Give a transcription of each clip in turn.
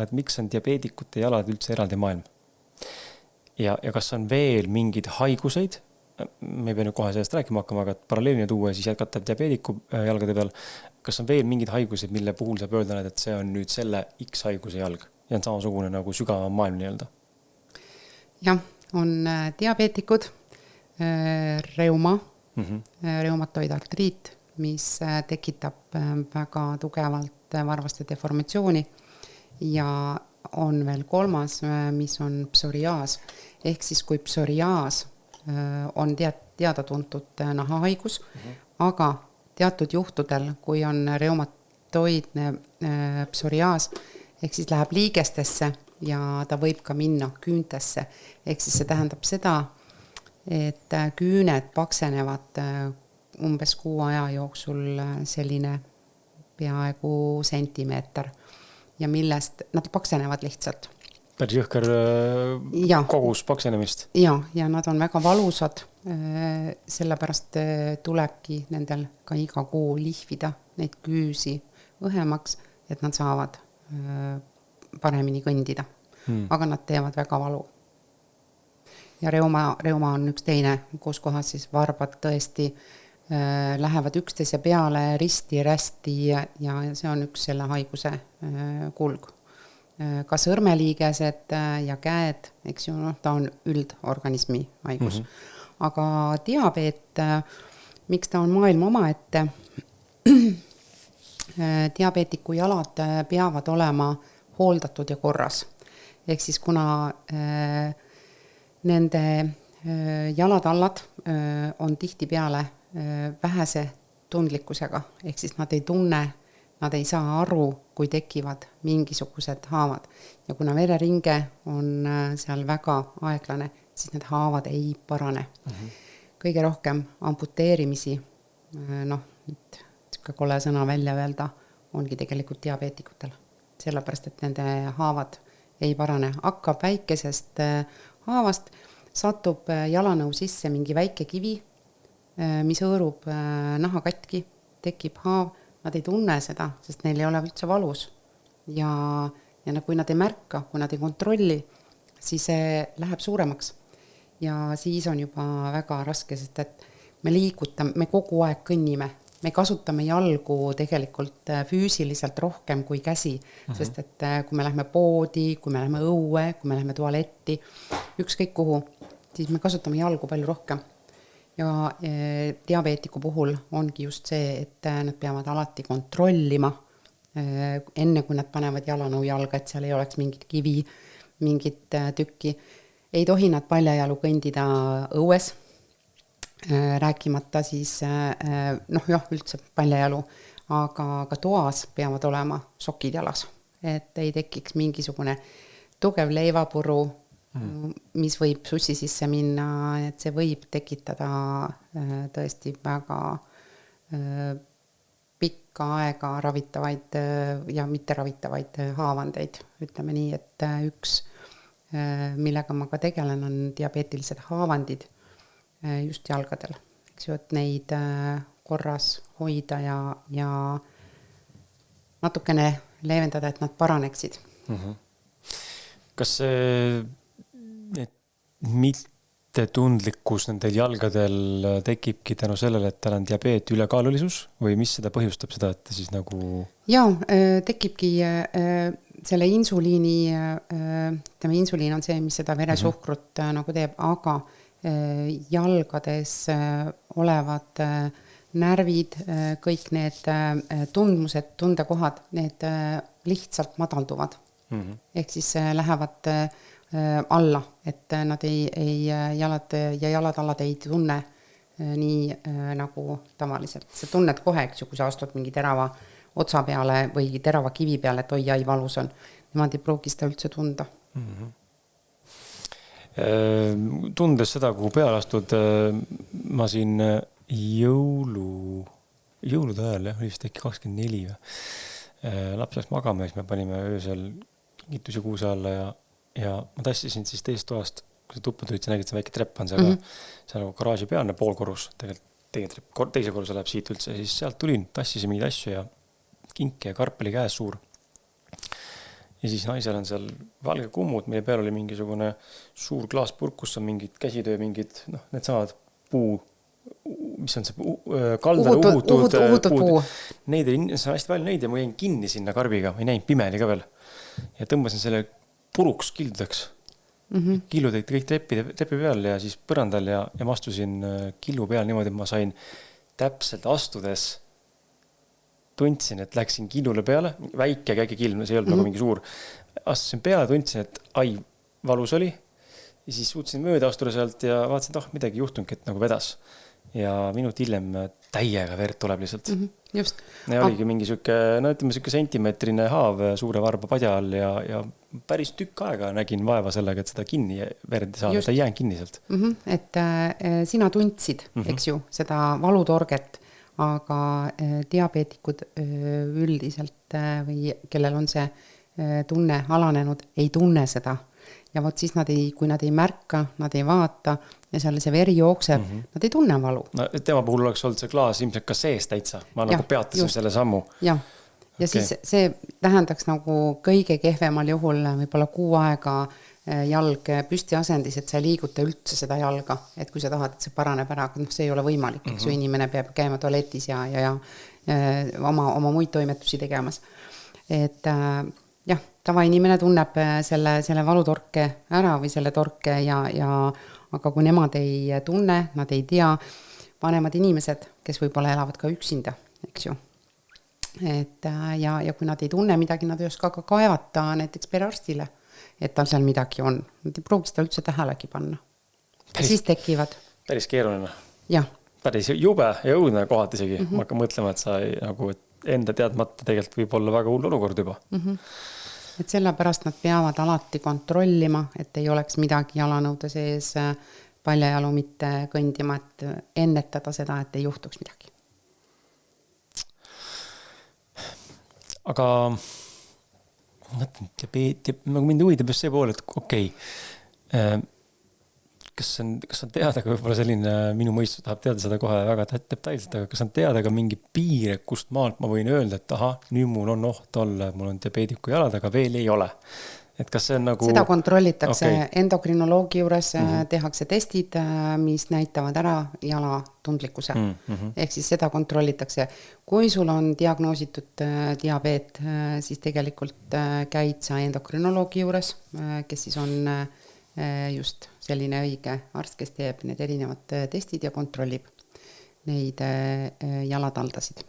et miks on diabeedikute jalad üldse eraldi maailm? Ja kas on veel mingid haiguseid, me ei pea nüüd kohe sellest rääkima hakkama, aga paralleelina tuua ja siis jätkata diabeediku jalgade peal, kas on veel mingid haigused, mille puhul saab öelda, et see on nüüd selle X haiguse jalg ja on samasugune nagu sügavam maailm nii-öelda? Jah, on diabeetikud, reuma, reumatoidartriit, mis tekitab väga tugevalt varvaste deformatsiooni ja on veel kolmas, mis on psoriaas. Ehk siis kui psoriaas on teada-tuntud nahahaigus, aga teatud juhtudel, kui on reumatoidne psoriaas, ehk siis läheb liigestesse ja ta võib ka minna küüntesse. Ehk siis see tähendab seda, et küüned paksenevad umbes 6 aja jooksul selline peaaegu sentimeeter ja millest nad paksenevad lihtsalt. Päris jõhker kogus paksenemist. Ja nad on väga valusad, sellepärast tulebki nendel ka iga kuu lihvida neid küüsi õhemaks, et nad saavad paremini kõndida. Aga nad teevad väga valu. Ja reuma on üks teine, kus kohas siis varbad tõesti lähevad üksteise peale risti-rästi ja see on üks selle haiguse kulg. Ka sõrmeliigesed ja käed, eks ju, ta on üldorganismi haigus. Aga diabeet, miks ta on maailm omaette? Diabeetiku jalad peavad olema hooldatud ja korras. Ehk siis kuna nende jalatallad on tihtipeale vähese tundlikkusega, ehk siis nad ei tunne, nad ei saa aru, kui tekivad mingisugused haavad. Ja kuna vereringe on seal väga aeglane, siis need haavad ei parane. Kõige rohkem amputeerimisi, nüüd kole sõna välja öelda, ongi tegelikult diabeetikutel. Sellepärast, et nende haavad ei parane. Hakkab väikesest haavast, satub jalanõu sisse mingi väike kivi, mis hõõrub naha katki, tekib haav, nad ei tunne seda, sest neil ei ole üldse valus. Ja kui nad ei märka, kui nad ei kontrolli, siis see läheb suuremaks. Ja siis on juba väga raske, sest et me kogu aeg kõnnime. Me kasutame jalgu tegelikult füüsiliselt rohkem kui käsi, sest et kui me lähme poodi, kui me lähme õue, kui me lähme tualetti, ükskõik kuhu, siis me kasutame jalgu palju rohkem. Ja diabeetiku puhul ongi just see, et nad peavad alati kontrollima, enne kui nad panevad jalanõu jalga, et seal ei oleks mingit kivi, mingit tükki. Ei tohi nad paljajalu kõndida õues, rääkimata siis, üldse paljajalu, aga toas peavad olema sokid jalas, et ei tekiks mingisugune tugev leivapuru, mis võib sussi sisse minna, et see võib tekitada tõesti väga pikka aega ravitavaid ja mitte ravitavaid haavandeid. Ütleme nii, et üks, millega ma ka tegelen, on diabeetilised haavandid just jalgadel. Eks ju, et neid korras hoida ja natukene leevendada, et nad paraneksid. Kas see mitte tundlikkus nendel jalgadel tekibki tänu sellele, et tal on diabeet ülekaalulisus või mis seda põhjustab seda, et siis nagu... tekibki selle insuliini, insuliin on see, mis seda veresuhkrut nagu teeb, aga jalgades olevad närvid, kõik need tundmused, tundekohad, need lihtsalt madalduvad. Ehk siis lähevad alla, et nad jalad ja jalatallad ei tunne nii nagu tavaliselt. Sa tunned kohe, kui sa astud mingi terava otsa peale või terava kivi peale, et oi, valus on. Nemad ei pruugi seda üldse tunda. Tundes seda, kuhu peale astud, ma siin jõulude ajal, vist äkki 24 laps läks magama ja siis me panime öösel kingitusi kuuse alla ja ma tassisin siis teist toast, kui sa tuppa tulid, sa nägid, see väike trepp on see, see on nagu garaaži pealne poolkorrus, tegelikult teise korruse läheb siit üldse, siis sealt tulin, tassisin mingeid asju ja kinke ja karp oli käes suur. ja siis naisel on seal valge kummud, meie peal oli mingisugune suur klaaspurk, kus on mingid käsitöö, mingid, need samad puu, mis on see kaldal uhutud puud. Neid oli hästi palju neid ja ma jäin kinni sinna karbiga, ma ei näinud, pime oli ka veel. Ja tõmbasin selle puruks kildudeks. Killud olid kõik trepi peal ja siis põrandal ja ma astusin killu peal niimoodi, et ma sain täpselt astudes, tundsin, et läksin killule peale, väike kill, see ei olnud nagu mingi suur. Astusin peale, tundsin, et valus oli ja siis suutsin mööda astuda sealt ja vaatasin, et midagi juhtungi, et nagu vedas. Ja minut hiljem täiega verd tuleb lihtsalt. Just. Ja oligi mingi süke, ütleme süke sentimeetrine haav suure varba padja all ja päris tükk aega nägin vaeva sellega, et seda kinni verd saada, ta ei jäänud kinni sealt. Et sina tundsid, eks ju, seda valutorget, aga diabeetikud üldiselt või kellel on see tunne alanenud, ei tunne seda. Ja võt siis kui nad ei märka, nad ei vaata ja seal see veri jookseb, nad ei tunne valu. No, tema puhul oleks olnud see klaas ilmselt ka sees täitsa. Ma nagu peatasin selle sammu. Ja siis see tähendaks nagu kõige kehvemal juhul võib-olla 6 aega jalg püsti asendis, et sa ei liiguta üldse seda jalga, et kui sa tahad, et see paraneb ära, see ei ole võimalik, eks ju, inimene peab käima tualetis ja oma muid toimetusi tegemas. Et jah, tavainimene tunneb selle valutorke ära või selle torke aga kui nemad ei tunne, nad ei tea, vanemad inimesed, kes võib-olla elavad ka üksinda, eks ju. Et ja kui nad ei tunne midagi, nad ei oska ka kaevata näiteks perearstile, et tal seal midagi on. Nad ei pruugi seda üldse tähelegi panna. Ja siis tekivad. Päris keeruline. Jah. Päris jube ja õudne kohati isegi. Ma hakkan mõtlema, et sa nagu enda teadmata tegelikult võib olla väga hull olukord juba. Et sellepärast nad peavad alati kontrollima, et ei oleks midagi jalanõude sees paljajalu mitte kõndima, et ennetada seda, et ei juhtuks midagi. Aga nagu mind huvitab just see pool, et okei, kas on teada ka võib-olla selline, minu mõistus tahab teada seda kohe väga detailselt, aga kas on teada ka mingi piir, kust maalt ma võin öelda, et nüüd mul on oht olla, mul on diabeediku jalad, aga veel ei ole. Et kas see on nagu... Seda kontrollitakse endokrinoloogi juures, tehakse testid, mis näitavad ära jala tundlikkuse. Ehk siis seda kontrollitakse. Kui sul on diagnoositud diabeet, siis tegelikult käid sa endokrinoloogi juures, kes siis on just selline õige arst, kes teeb need erinevad testid ja kontrollib neid jalataldasid.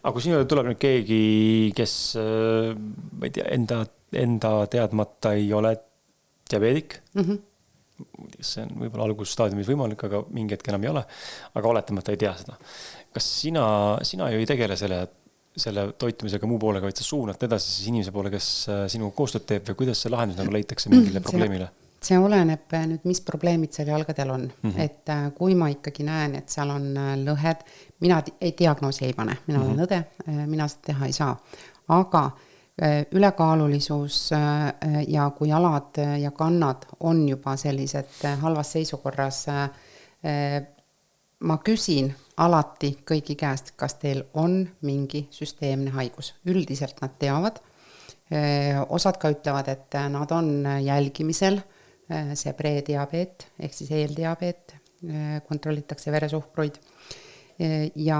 Aga kui sinu tuleb nüüd keegi, kes ma ei tea, enda teadmata ei ole diabeedik, see on võib-olla algusstaadiumis võimalik, aga mingi hetk enam ei ole, aga oletamata ei tea seda. Kas sina ju ei tegele selle toitumisega muu poolega, vaid sa suunad edasi siis inimese poole, kes sinuga koostööd teeb või kuidas see lahendus nagu leitakse mingile probleemile? See oleneb nüüd, mis probleemid seal jalgadel on. Et kui ma ikkagi näen, et seal on lõhed, mina diagnoosi ei pane, mina olen õde, mina seda teha ei saa. Aga ülekaalulisus ja kui jalad ja kannad on juba sellised halvas seisukorras, ma küsin alati kõigi käest, kas teil on mingi süsteemne haigus. Üldiselt nad teavad. Osad ka ütlevad, et nad on jälgimisel, see prediabeet, ehk siis eeldiabeet, kontrollitakse veresuhkruid ja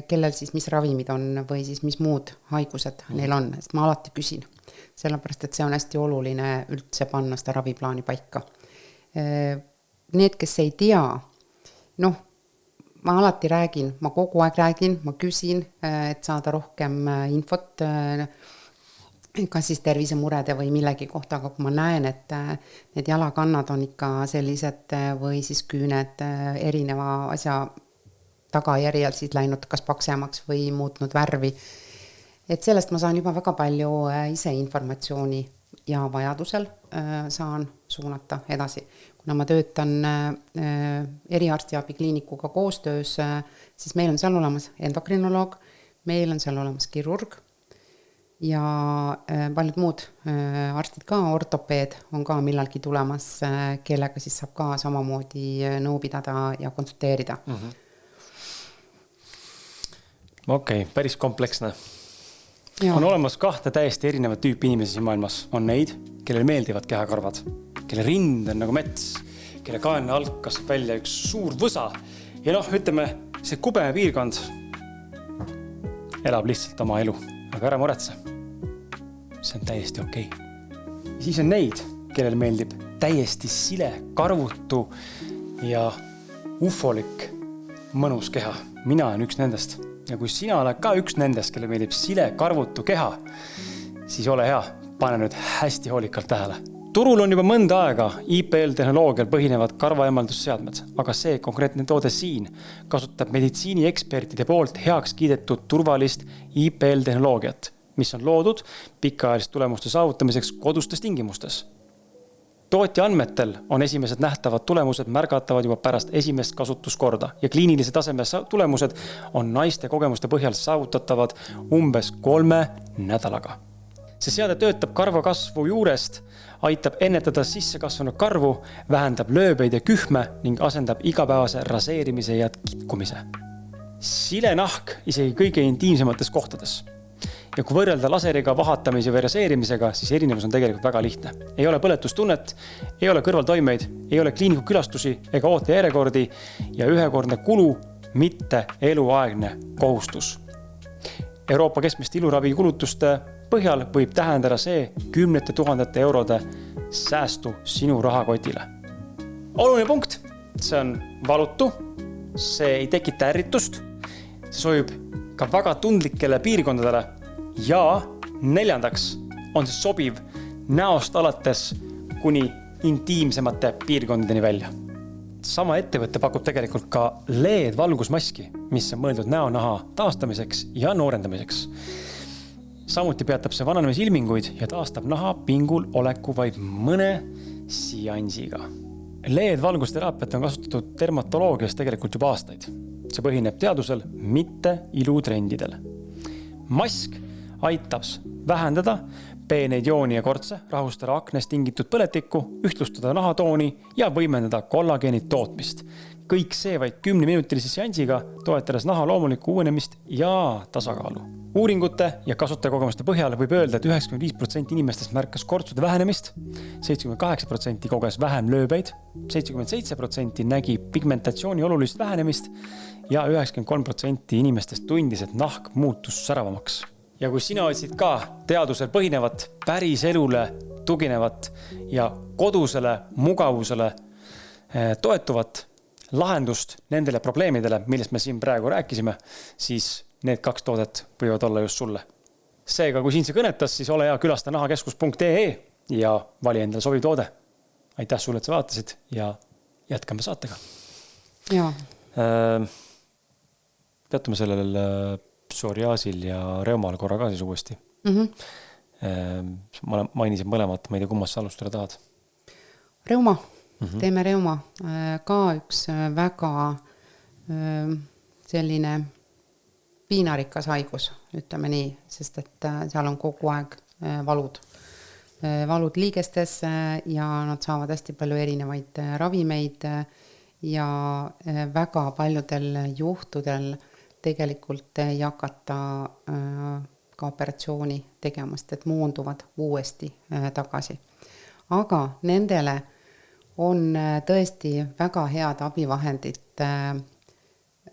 kellel siis mis ravimid on või siis mis muud haigused neil on, sest ma alati küsin, sellepärast et see on hästi oluline üldse panna seda raviplaani paika. Need, kes ei tea, ma alati räägin, ma kogu aeg räägin, ma küsin, et saada rohkem infot, kas siis tervisemurede või millegi kohta, aga kui ma näen, et need jalakannad on ikka sellised või siis küüned erineva asja tagajärjel siis läinud kas paksemaks või muutnud värvi. Et sellest ma saan juba väga palju ise informatsiooni ja vajadusel saan suunata edasi. Kuna ma töötan eriarstiabikliinikuga koostöös, siis meil on seal olemas endokrinoloog, meil on seal olemas kirurg, ja paljud muud arstid ka, ortopeed on ka millalgi tulemas, kellega siis saab ka samamoodi nõu pidada ja konsulteerida. Okei, päris kompleksne. Jaa. On olemas kahte täiesti erinevat tüüpi inimesi siin maailmas. On neid, kellel meeldivad kehakarvad, kelle rind on nagu mets, kelle kaelne alt kasvab välja üks suur võsa. Ja ütleme, see kubeme piirkond elab lihtsalt oma elu, aga ära muretse. See on täiesti okei. Ja siis on neid, kellel meeldib täiesti sile, karvutu ja ufolik mõnus keha. Mina olen üks nendest. Ja kui sina oled ka üks nendest, kelle meeldib sile, karvutu keha, siis ole hea, pane nüüd hästi hoolikalt tähele. Turul on juba mõnda aega IPL-tehnoloogial põhinevad karvaemaldusseadmed, aga see konkreetne toode siin kasutab meditsiiniekspertide poolt heaks kiidetud turvalist IPL-tehnoloogiat, mis on loodud pikaajaliste tulemuste saavutamiseks kodustes tingimustes. Tootja andmetel on esimesed nähtavad tulemused märgatavad juba pärast esimest kasutuskorda ja kliinilise taseme tulemused on naiste kogemuste põhjal saavutatavad umbes 3 nädalaga. See seade töötab karvakasvu juurest, aitab ennetada sisse kasvanud karvu, vähendab lööbeid ja kühme ning asendab igapäevase raseerimise ja kitkumise. Sile nahk isegi kõige intiimsemates kohtades. Ja kui võrrelda laseriga vahatamise või raseerimisega, siis erinevus on tegelikult väga lihtne. Ei ole põletustunnet, ei ole kõrvaltoimeid, ei ole kliiniku külastusi ega oote järjekordi ja ühekordne kulu, mitte eluaegne kohustus. Euroopa keskmiste iluravi kulutuste põhjal võib tähendada see 10 000 eurode säästu sinu rahakotile. Oluline punkt, see on valutu, see ei tekita ärritust, see sobib ka väga tundlikele piirkondadele ja 4. on see sobiv näost alates kuni intiimsemate piirkondadeni välja. Sama ettevõte pakub tegelikult ka LED-valgusmaski, mis on mõeldud näonaha taastamiseks ja noorendamiseks. Samuti peatab see vananemis-ilminguid ja taastab naha pingul oleku vaid mõne seansiga. LED-valgusteraapiat on kasutatud dermatoloogias tegelikult juba aastaid. See põhineb teadusel, mitte ilutrendidel. Mask aitab vähendada peeneid jooni ja kortse, rahustada aknest tingitud põletikku, ühtlustada nahatooni ja võimendada kollageenid tootmist. Kõik see vaid 10-minutilise seansiga, toetades naha loomulikku uuenemist ja tasakaalu. Uuringute ja kasutajakogemuste põhjal võib öelda, et 95% inimestest märkas kortsude vähenemist, 78% koges vähem lööbeid, 77% nägi pigmentatsiooni olulist vähenemist ja 93% inimestest tundis, et nahk muutus säravamaks. Ja kui sina otsid ka teadusel põhinevat, päris elule tuginevat ja kodusele mugavusele toetuvat lahendust nendele probleemidele, millest me siin praegu rääkisime, siis need 2 toodet võivad olla just sulle. Seega, kui siin see kõnetas, siis ole hea, külasta nahakeskus.ee ja vali endale sobiv toode. Aitäh sulle, et sa vaatasid ja jätkame saatega. Jaa. Peatume sellel psoriaasil ja reumal korra ka siis uuesti. Ma mainisin mõlemat, ma ei tea, kummast sa alustada tahad. Reuma. Teeme reuma. Ka üks väga selline piinarikas haigus, ütleme nii, sest et seal on kogu aeg valud. Valud liigestes ja nad saavad hästi palju erinevaid ravimeid ja väga paljudel juhtudel tegelikult ei hakata ka operatsiooni tegemast, et moonduvad uuesti tagasi. Aga nendele on tõesti väga head abivahendid.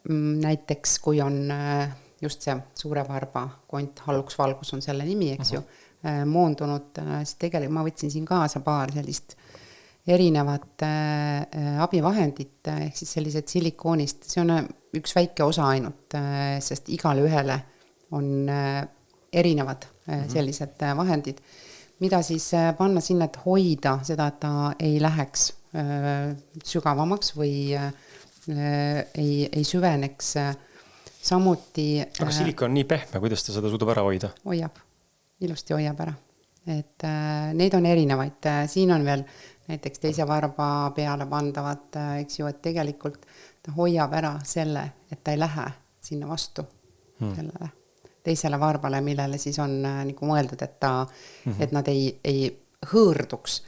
Näiteks kui on just see suure varba kont, halluksvalgus on selle nimi, eks ju, moondunud, siis tegelikult ma võtsin siin kaasa paar sellist erinevat abivahendit, ehk siis sellised silikoonist. See on üks väike osa ainult, sest igale ühele on erinevad sellised vahendid, mida siis panna sinna, et hoida seda, et ta ei läheks sügavamaks või ei süveneks. Samuti... Aga silikon on nii pehme, kuidas ta seda suudab ära hoida? Hoiab, ilusti hoiab ära. Et neid on erinevaid. Siin on veel näiteks teise varba peale pandavad, eks ju, et tegelikult ta hoiab ära selle, et ta ei lähe sinna vastu sellele teisele varbale, millele siis on nagu mõeldud, et nad ei hõõrduks.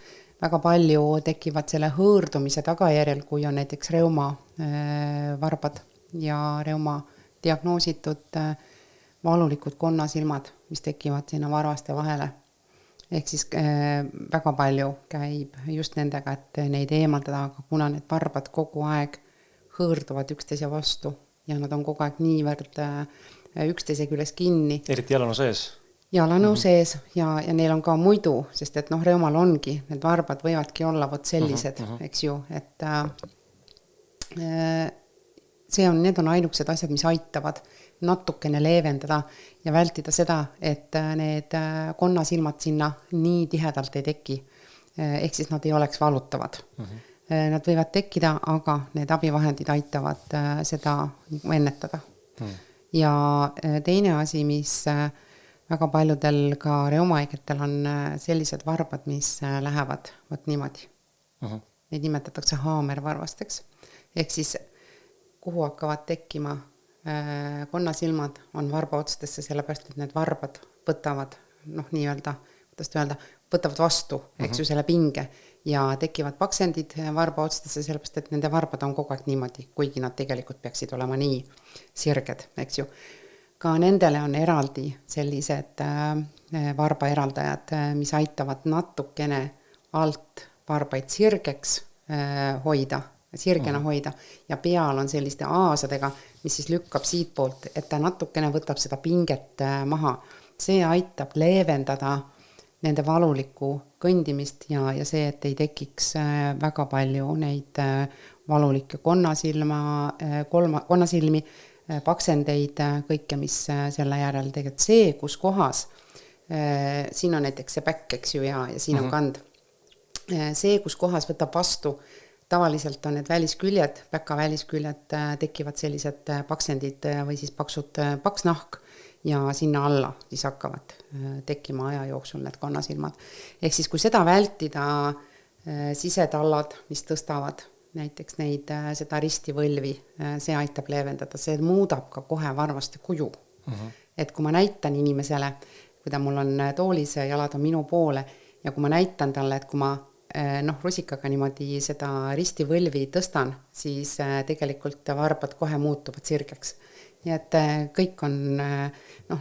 Väga palju tekivad selle hõõrdumise tagajärjel, kui on näiteks reuma varbad ja reuma diagnoositud valulikud konnasilmad mis tekivad sinna varvaste vahele. Ehk siis väga palju käib just nendega, et neid eemaldada, aga kuna need varbad kogu aeg hõõrduvad üksteise vastu ja nad on kogu aeg niivõrd üksteise küljes kinni. Eriti jalanu sees. Jalanu sees ja neil on ka muidu, sest et reumal ongi, need varbad võivadki olla vot sellised, eks ju, et need on ainukesed asjad, mis aitavad natukene leevendada ja vältida seda, et need konnasilmad sinna nii tihedalt ei teki. Ehk siis nad ei oleks valutavad. Nad võivad tekkida, aga need abivahendid aitavad seda ennetada. Ja teine asi, mis väga paljudel ka reumahaigetel on sellised varbad, mis lähevad vot niimoodi. Neid nimetatakse haamervarvasteks. Ehk siis kuhu hakkavad tekkima konnasilmad on varba otstesse, sellepärast, et need varbad võtavad, nii-öelda, võtavad vastu, eks ju, selle pinge ja tekivad paksendid varba otstesse, sellepärast, et nende varbad on kogu aeg niimoodi, kuigi nad tegelikult peaksid olema nii sirged, eks ju. Ka nendele on eraldi sellised varbaeraldajad, mis aitavad natukene alt varbaid sirgeks hoida, sirgena hoida ja peal on selliste aasadega, mis siis lükkab siit poolt, et ta natukene võtab seda pinget maha. See aitab leevendada nende valulikku kõndimist ja see, et ei tekiks väga palju neid valulikke konnasilmi, paksendeid, kõike, mis selle järel tegelikult see, kus kohas, siin on näiteks see päkk, eks ju, ja siin on kand. See, kus kohas võtab vastu, tavaliselt on need välisküljed, päka välisküljed tekivad sellised paksendid või siis paks nahk ja sinna alla siis hakkavad tekkima aja jooksul need konnasilmad. Ehk siis, kui seda vältida sisetallad, mis tõstavad näiteks seda ristivõlvi, see aitab leevendada, see muudab ka kohe varvaste kuju. Et kui ma näitan inimesele, kui ta mul on toolis ja jalad on minu poole ja kui ma näitan talle, et kui ma rusikaga niimoodi seda ristivõlvi tõstan, siis tegelikult varbad kohe muutuvad sirgeks. Nii et kõik on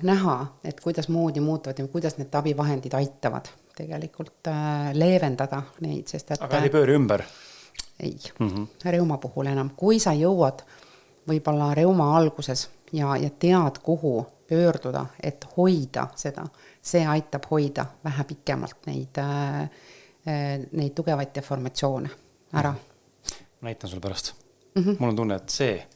näha, et kuidas moodi muutuvad ja kuidas need abivahendid aitavad tegelikult leevendada neid, sest et... Aga ei pööri ümber? Ei, reuma puhul enam. Kui sa jõuad võib-olla reuma alguses ja tead, kuhu pöörduda, et hoida seda, see aitab hoida vähe pikemalt neid tugevaid deformatsioone ära. Näitan sulle pärast. Mul on tunne, et see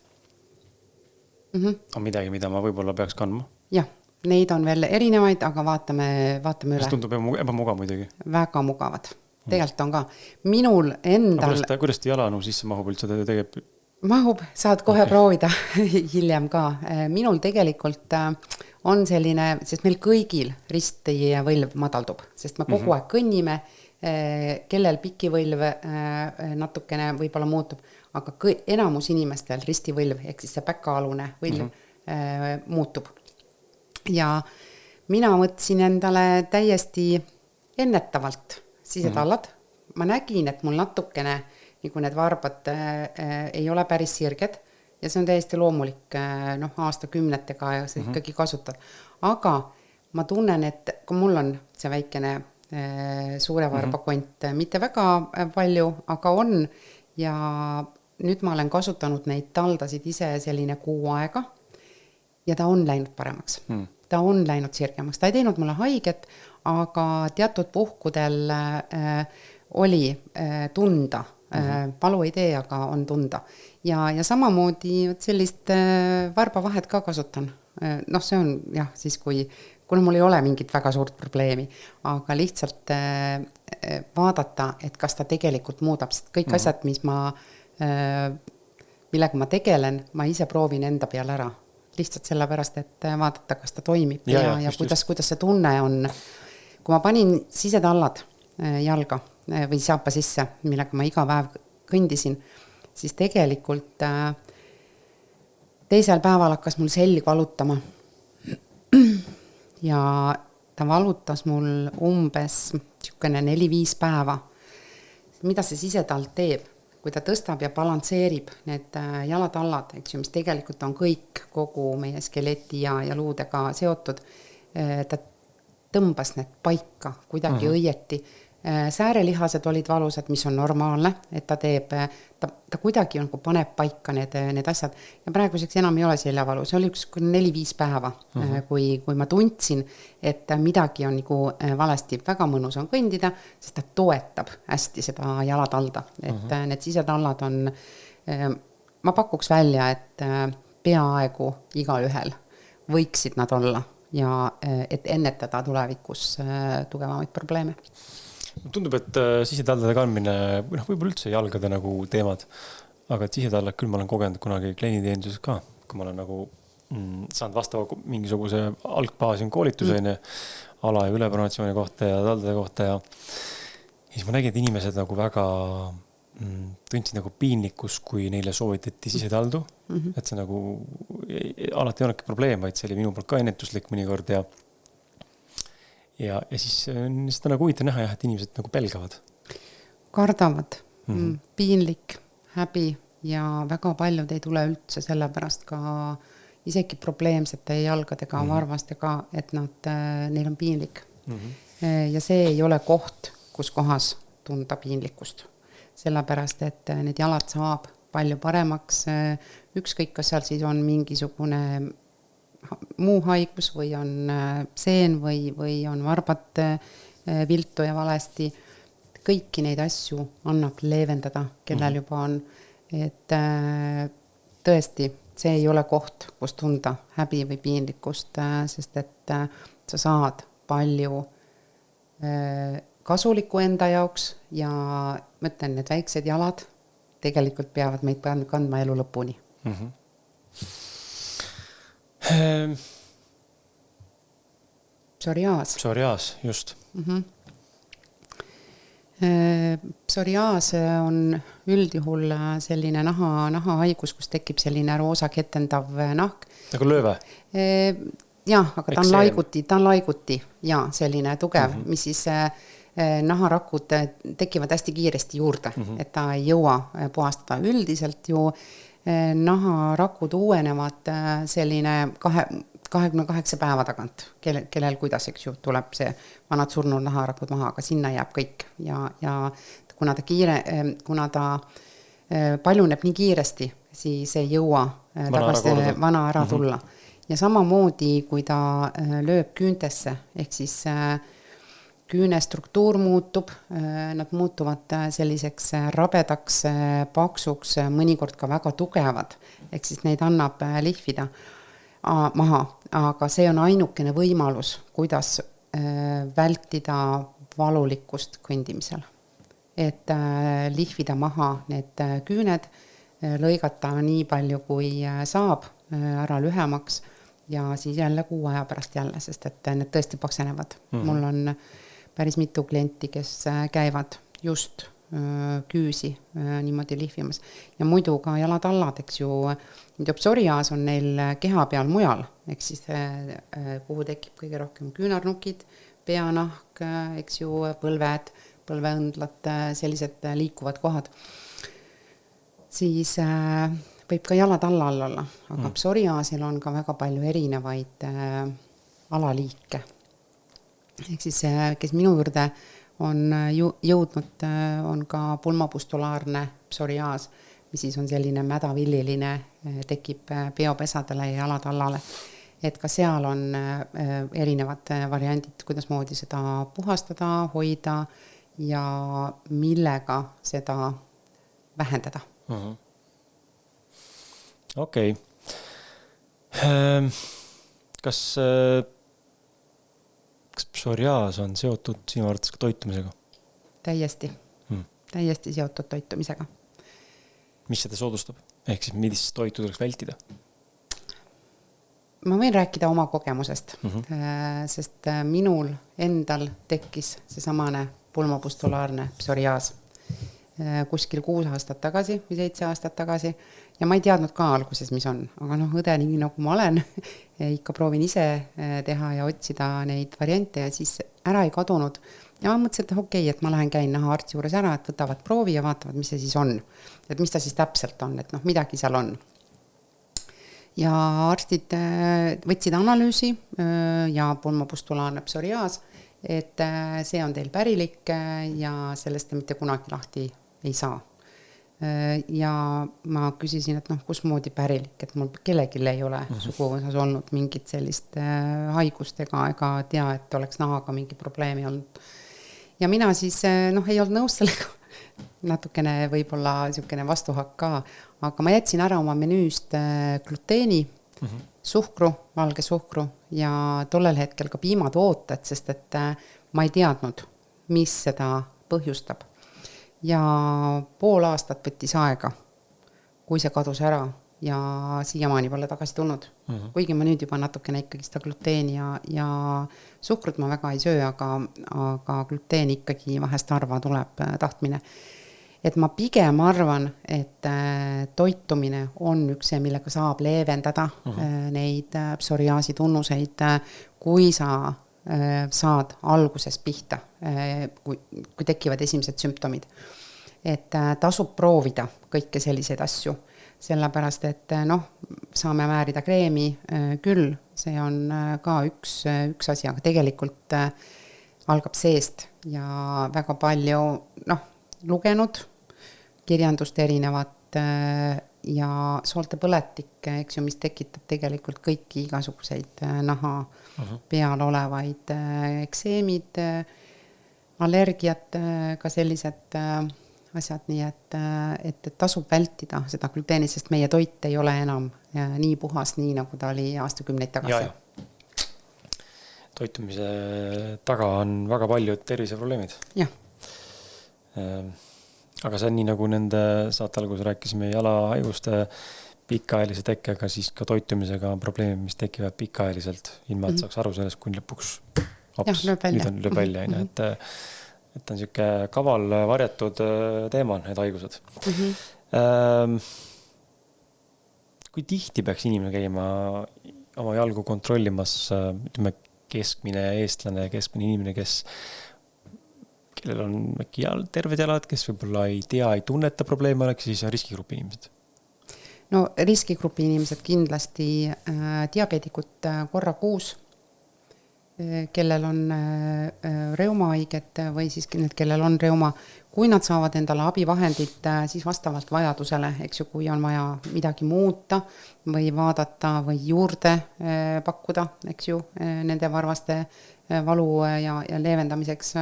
on midagi, mida ma võib-olla peaks kandma. Jah, neid on veel erinevaid, aga vaatame üle. Mis tundub ebamugav muidugi? Väga mugavad. Tegelikult on ka. Minul endal... Kuidas te jalanu sisse mahub üldse tegeb? Mahub, saad kohe proovida hiljem ka. Minul tegelikult on selline, sest meil kõigil risti võlv madaldub, sest me kogu aeg kõnnime, kellel pikivõlv natukene võib-olla muutub, aga enamus inimestel ristivõlv, ehk siis see päkaalune võlv muutub. Ja mina mõtlesin endale täiesti ennetavalt sisetallad. Ma nägin, et mul natukene nagu need varbad ei ole päris sirged ja see on täiesti loomulik aastakümnetega ja see ikkagi kasutad. Aga ma tunnen, et kui mul on see väikene suure varbakont, mitte väga palju, aga on ja nüüd ma olen kasutanud neid taldasid ise selline 6 aega ja ta on läinud paremaks. Ta on läinud sirgemaks. Ta ei teinud mulle haiget, aga teatud puhkudel oli tunda. Palu ei tee, aga on tunda. Ja samamoodi sellist varbavahet ka kasutan. See on jah, siis kuna mul ei ole mingit väga suurt probleemi, aga lihtsalt vaadata, et kas ta tegelikult muudab, sest kõik asjad, millega ma tegelen, ma ise proovin enda peal ära. Lihtsalt sellepärast, et vaadata, kas ta toimib ja kuidas see tunne on. Kui ma panin sisetallad jalga või saapa sisse, millega ma iga päev kõndisin, siis tegelikult teisel päeval hakkas mul selg valutama. Ja ta valutas mul umbes 4-5 päeva. Mida see sisetald teeb? Kui ta tõstab ja balansseerib need jalatallad, mis tegelikult on kõik kogu meie skeleti ja luudega seotud, ta tõmbas need paika kuidagi õieti. Säärelihased olid valusad, mis on normaalne, et ta teeb, ta kuidagi nagu paneb paika need asjad. Ja praeguseks enam ei ole seljavalu, see oli 4-5 päeva, kui ma tundsin, et midagi on nagu valesti. Väga mõnus on kõndida, sest ta toetab hästi seda jalatalda. Et need sisetallad on, ma pakuks välja, et peaaegu igalühel võiksid nad olla ja et ennetada tulevikus tugevamaid probleeme. Tundub, et sisetaldade kandmine, võib-olla üldse jalgade nagu teemad, aga et sisetallad küll ma olen kogenud kunagi klienditeeninduses ka, kui ma olen nagu saanud vastava mingisuguse algbaasi koolituseni ala- ja ülepronovatsiooni kohta ja taldade kohta ja siis ma nägin, et inimesed nagu väga tundsid nagu piinlikkus, kui neile soovitati sisetaldu, et see nagu alati ei olnudki probleem, vaid see oli minu poolt ka ennetuslik mõnikord ja siis seda nagu huvitav näha, et inimesed nagu pelgavad. Kardavad, piinlik, häbi ja väga paljud ei tule üldse sellepärast ka isegi probleemsete jalgadega, varvastega, et neil on piinlik. Ja see ei ole koht, kus kohas tunda piinlikkust. Sellepärast, et need jalad saab palju paremaks. Ükskõik, kas seal siis on mingisugune muu haigus või on seen või on varbad viltu ja valesti. Kõiki neid asju annab leevendada, kellel juba on. Et tõesti, see ei ole koht, kus tunda häbi või piinlikkust, sest et sa saad palju kasulikku enda jaoks ja mõtlen, need väiksed jalad tegelikult peavad meid kandma elu lõpuni. Psoriaas, just. Psoriaas on üldjuhul selline nahahaigus, kus tekib selline roosa ketendav nahk. Nagu lööve? Jah, aga ta on laiguti ja selline tugev, mis siis naharakud tekivad hästi kiiresti juurde, et ta ei jõua puhastada. Üldiselt ju naharakud uuenevad selline 28 päeva tagant, kellel kuidas, eks ju, tuleb see vanad surnud naharakud maha, aga sinna jääb kõik. Ja kuna ta paljuneb nii kiiresti, siis ei jõua tagasi vana ära tulla. Ja samamoodi, kui ta lööb küüntesse, ehk siis küüne struktuur muutub, nad muutuvad selliseks rabedaks, paksuks, mõnikord ka väga tugevad, ehk siis neid annab lihvida maha, aga see on ainukene võimalus, kuidas vältida valulikkust kõndimisel. Et lihvida maha need küüned, lõigata nii palju, kui saab ära lühemaks ja siis jälle 6 aja pärast jälle, sest et need tõesti paksenevad. Mul on päris mitu klienti, kes käivad just küüsi niimoodi lihvimas. Ja muidu ka jalatallad, eks ju, psoriaas on neil keha peal mujal, eks siis kuhu tekib kõige rohkem küünarnukid, peanahk, eks ju, põlved, põlveõndlad, sellised liikuvad kohad. Siis võib ka jalatalla all olla, aga psoriaasil on ka väga palju erinevaid alaliike. Ehk siis, kes minu juurde on jõudnud, on ka pulmopustulaarne psoriaas, mis siis on selline mädavilliline, tekib peopesadele ja jalatallale. Et ka seal on erinevad variandid, kuidas moodi seda puhastada, hoida ja millega seda vähendada. Okei. Kas psoriaas on seotud sinu arvates ka toitumisega? Täiesti seotud toitumisega. Mis seda soodustab? Ehk siis millist toitu tuleks vältida? Ma võin rääkida oma kogemusest, sest minul endal tekkis see samane pulmopustulaarne psoriaas kuskil 6 aastat tagasi või 7 aastat tagasi ja ma ei teadnud ka alguses, mis on, aga õde nii nagu ma olen, ikka proovin ise teha ja otsida neid variante ja siis ära ei kadunud. Ja ma mõtlesin, et okei, et ma lähen käin nahaarsti juures ära, et võtavad proovi ja vaatavad, mis see siis on. Et mis ta siis täpselt on, et midagi seal on. ja arstid võtsid analüüsi ja pulmopustulaarne psoriaas, et see on teil pärilik ja sellest te mitte kunagi lahti ei saa. Ja ma küsisin, et kusmoodi pärilik, et mul kellelgi ei ole suguvõsas olnud mingit sellist haigust ega tea, et oleks nahaga mingi probleemi olnud. Ja mina siis ei olnud nõus sellega, natukene võib-olla niisugune vastuhakk ka, aga ma jätsin ära oma menüüst gluteeni, suhkru, valge suhkru ja tollel hetkel ka piimatooted, sest et ma ei teadnud, mis seda põhjustab. Ja pool aastat võttis aega, kui see kadus ära ja siiamaani pole tagasi tulnud. Kuigi ma nüüd juba natukene ikkagi seda gluteeni ja suhkrut ma väga ei söö, aga gluteeni ikkagi vahest harva tuleb tahtmine. Et ma pigem arvan, et toitumine on üks see, millega saab leevendada neid psoriaasi tunnuseid, kui sa saad alguses pihta, kui tekivad esimesed sümptomid. Et tasub proovida kõike selliseid asju, sellepärast, et saame määrida kreemi küll, see on ka üks asi, aga tegelikult algab seest ja väga palju lugenud kirjandust erinevat ja soolte põletik, eks ju, mis tekitab tegelikult kõiki igasuguseid naha peal olevaid ekseemid, allergiat, ka sellised asjad, nii et tasub vältida seda gluteeni, sest meie toit ei ole enam nii puhas, nii nagu ta oli aastakümneid tagasi. Toitumise taga on väga paljud terviseprobleemid. Jah. Aga see on nii, nagu nende saate alguses rääkisime jalahaiguste pikaajalise tekkega, siis ka toitumisega on probleemid, mis tekivad pikaajaliselt, ilma et saaks aru sellest, kui lõpuks lööb välja. Et on siuke kaval varjatud teema, need haigused. Kui tihti peaks inimene käima oma jalgu kontrollimas, ütleme, keskmine eestlane, keskmine inimene, kellel on äkki terved jalad, kes võib-olla ei tea, ei tunneta probleeme, oleks siis riskigrupi inimesed? No riskigrupi inimesed kindlasti diabeedikud korra kuus, kellel on reumahaiget või siis need, kellel on reuma, kui nad saavad endale abivahendit, siis vastavalt vajadusele, eks ju, kui on vaja midagi muuta või vaadata või juurde pakkuda, eks ju, nende varvaste valu ja leevendamiseks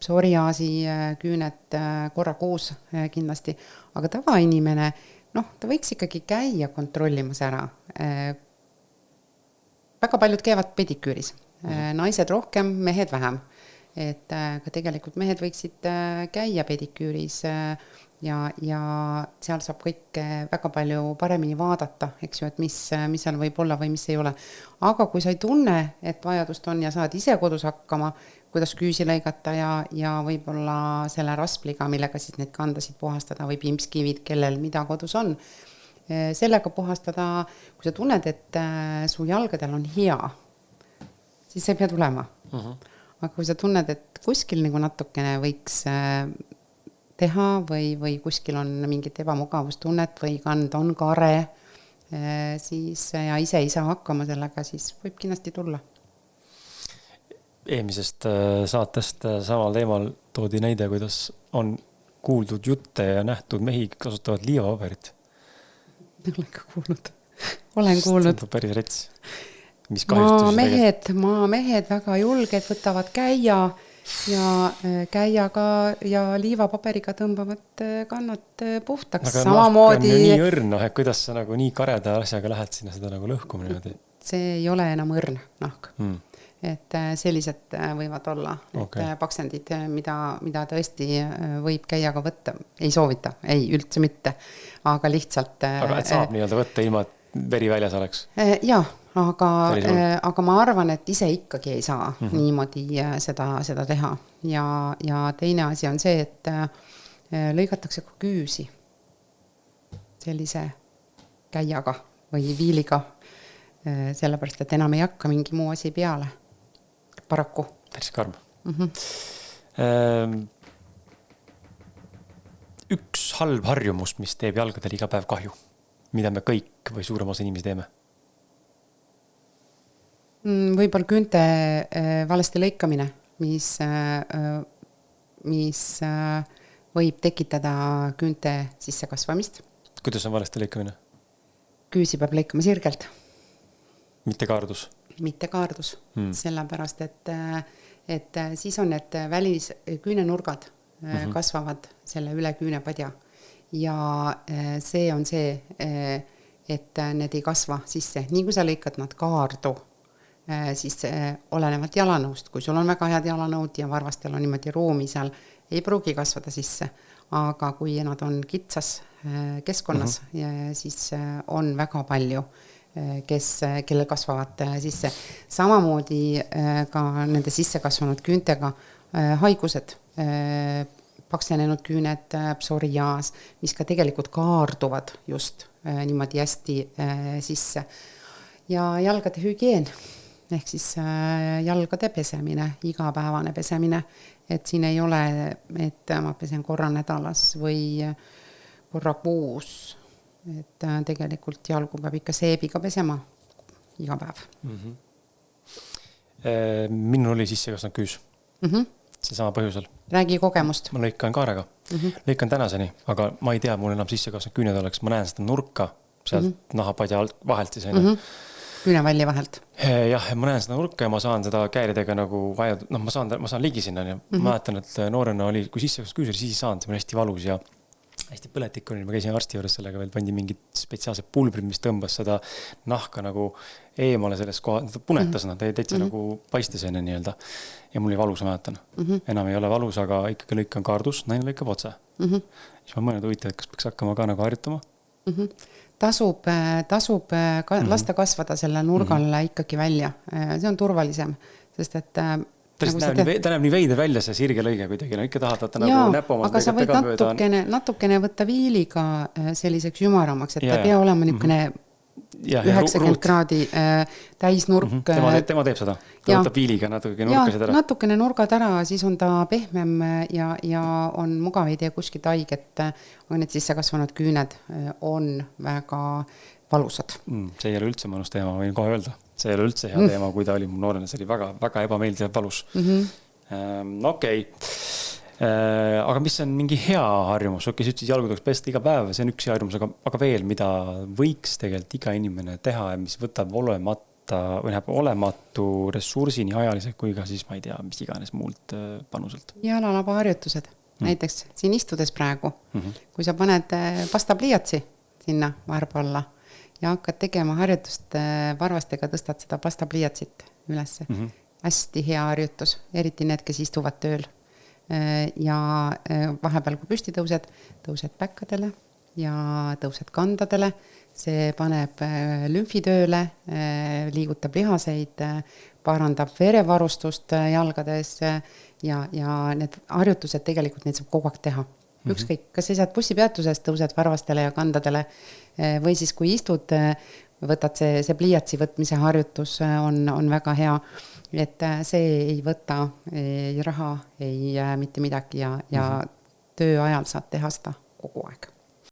psoriaasi küünet korra kuus kindlasti, aga tavainimene, ta võiks ikkagi käia kontrollimas ära. Väga paljud käivad pediküüris, naised rohkem, mehed vähem. Et ka tegelikult mehed võiksid käia pediküüris ja seal saab kõike väga palju paremini vaadata, eks ju, et mis seal võib olla või mis ei ole. Aga kui sa ei tunne, et vajadust on ja saad ise kodus hakkama, kuidas küüsi lõigata ja võib-olla selle raspliga, millega siis neid kandasid puhastada või pimpskivid, kellel mida kodus on, sellega puhastada, kui sa tunned, et su jalgadel on hea, siis sa ei pea tulema. Aga kui sa tunned, et kuskil nagu natukene võiks teha või kuskil on mingit ebamugavustunnet või kand on kare, siis ja ise ei saa hakkama sellega, siis võib kindlasti tulla. Eelmisest saatest samal teemal toodi näide, kuidas on kuuldud jutte ja nähtud mehi kasutavad liivapaberit. Olen ka kuulnud. Olen kuulnud. See on päris rets. Maamehed väga julged võtavad käia ja käiaga ja liivapaberiga tõmbavad kannad puhtaks. Aga samamoodi... nahk on ju nii õrn, et kuidas sa nagu nii kareda asjaga lähed sinna seda nagu lõhkuma niimoodi? See ei ole enam õrn nahk. Et sellised võivad olla, et paksendid, mida tõesti võib käiaga võtta, ei soovita, ei üldse mitte, aga lihtsalt... Aga et saab nii-öelda võtta ilma, et veri väljas oleks? Jaa, aga ma arvan, et ise ikkagi ei saa niimoodi seda teha. Ja teine asi on see, et lõigatakse küüsi sellise käiaga või viiliga, sellepärast, et enam ei hakka mingi muu asi peale. Paraku. Päris karm. Üks halb harjumus, mis teeb jalgadel iga päev kahju. mida me kõik või suurem osa inimesi teeme? Võib-olla küünte valesti lõikamine, mis võib tekitada küünte sisse kasvamist. Kuidas on valesti lõikamine? Küüsi peab lõikama sirgelt. Mitte kaardus? Mitte kaardus, sellepärast, et siis on need küünenurgad kasvavad selle üle küünepadja ja see on see, et need ei kasva sisse. Nii kui sa lõikad nad kaardu, siis olenevalt jalanõust, kui sul on väga head jalanõud ja varvastel on niimoodi ruumi seal, ei pruugi kasvada sisse, aga kui nad on kitsas keskkonnas, siis on väga palju, kelle kasvavad sisse. Samamoodi ka nende sisse kasvanud küüntega haigused, paksenenud küüned, psoriaas, mis ka tegelikult kaarduvad just niimoodi hästi sisse. Ja jalgade hügieen, ehk siis jalgade pesemine, igapäevane pesemine, et siin ei ole, et ma pesen korra nädalas või korra kuus, et tegelikult jalgu peab ikka seebiga pesema iga päev. Minul oli sisse kasvanud küüs. See sama põhjusel. Räägi kogemust. Ma lõikan kaarega. Lõikan tänaseni, aga ma ei tea, mul enam sisse kasvanud küüned oleks. Ma näen seda nurka sealt nahapadja vahelt siis. Küünevalli vahelt. Jah, ma näen seda nurka ja ma saan seda käeridega nagu vajad, ma saan ligi sinna. Ma mäletan, et noorena oli, kui sisse kasvanud küüs oli, siis ei saanud, see oli hästi valus ja hästi põletik oli, ma käisin arsti juures sellega veel, pandi mingid spetsiaalsed pulbrid, mis tõmbas seda nahka nagu eemale sellest kohal, ta punetas nad, täitsa nagu paistes enne nii-öelda. Ja mul oli valus, ma mäletan. Enam ei ole valus, aga ikkagi lõikan kaardus, naine lõikab otse. Siis ma mõned huvitav, et kas peaks hakkama ka nagu harjutama. Tasub lasta kasvada selle nurgale ikkagi välja. See on turvalisem, sest et ta näeb nii veide välja see sirge lõige kuidagi, ikka tahad võtta nagu näpomalt. Aga sa võid natukene võtta viiliga selliseks ümaramaks, et ta pea olema niisugune 90 kraadi täisnurk. Tema teeb seda, ta võtab viiliga natuke nurkasid ära. Natukene nurgad ära, siis on ta pehmem ja on mugav, ei tee kuskilt haiget, aga need sisse kasvanud küüned on väga valusad. See ei ole üldse mõnus teema, võin kohe öelda. See ei ole üldse hea teema, kui ta oli mu noorena, see oli väga, väga ebameeldiv valus. Okei. Aga mis on mingi hea harjumus? Okei, sa ütlesid jalgu tuleks pesta iga päev, see on üks hea harjumus, aga veel, mida võiks tegelikult iga inimene teha ja mis võtab olematu ressursi nii ajaliselt kui ka siis, ma ei tea, mis iganes muult panuselt. Jalalaba harjutused. Näiteks siin istudes praegu, kui sa paned pastapliiatsi sinna varba alla ja hakkad tegema harjutust varvastega, tõstad seda pastapliiatsit ülesse. Hästi hea harjutus, eriti need, kes istuvad tööl. Ja vahepeal, kui püsti tõused päkkadele ja tõused kandadele, see paneb lümfitööle, liigutab lihaseid, parandab verevarustust jalgades ja need harjutused tegelikult neid saab kogu aeg teha. Ükskõik, kas sa saad bussipeatusest, tõused varvastele ja kandadele või siis kui istud, võtad see pliiatsi võtmise harjutus on väga hea, et see ei võta ei raha, ei mitte midagi ja töö ajal saad teha seda kogu aeg.